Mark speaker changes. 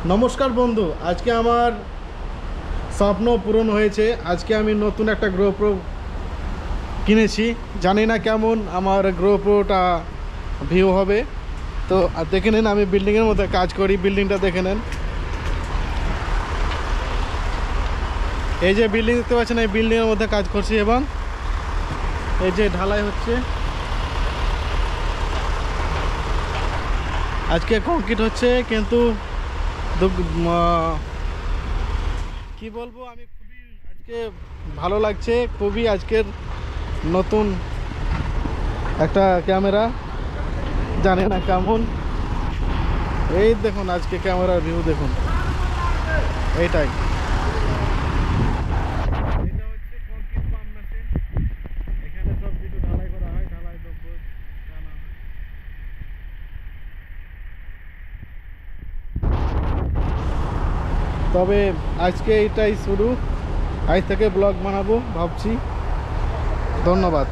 Speaker 1: নমস্কার বন্ধু, আজকে আমার স্বপ্ন পূরণ হয়েছে। আজকে আমি নতুন একটা GoPro কিনেছি। জানি না কেমন আমার GoProটা ভিউ হবে। তো দেখে নেন, আমি বিল্ডিংয়ের মধ্যে কাজ করি। বিল্ডিংটা দেখে নেন। এই যে বিল্ডিং দেখতে পাচ্ছেন, এই বিল্ডিংয়ের মধ্যে কাজ করছি এবং এই যে ঢালাই হচ্ছে। আজকে কংক্রিট হচ্ছে, কিন্তু কি বলবো, আমি খুবই আজকে ভালো লাগছে। খুবই আজকের নতুন একটা ক্যামেরা, জানি না কেমন। এই দেখুন আজকে ক্যামেরার ভিউ দেখুন। এইটাই, এটা হচ্ছে কংক্রিট পাম্প মেশিন। এখানে সব কিছু ঢালাই করা হয়, ঢালাই দ্রব্য আনা হয়। তবে আজকে এটাই শুরু। আজ থেকে ব্লগ বানাবো ভাবছি। ধন্যবাদ।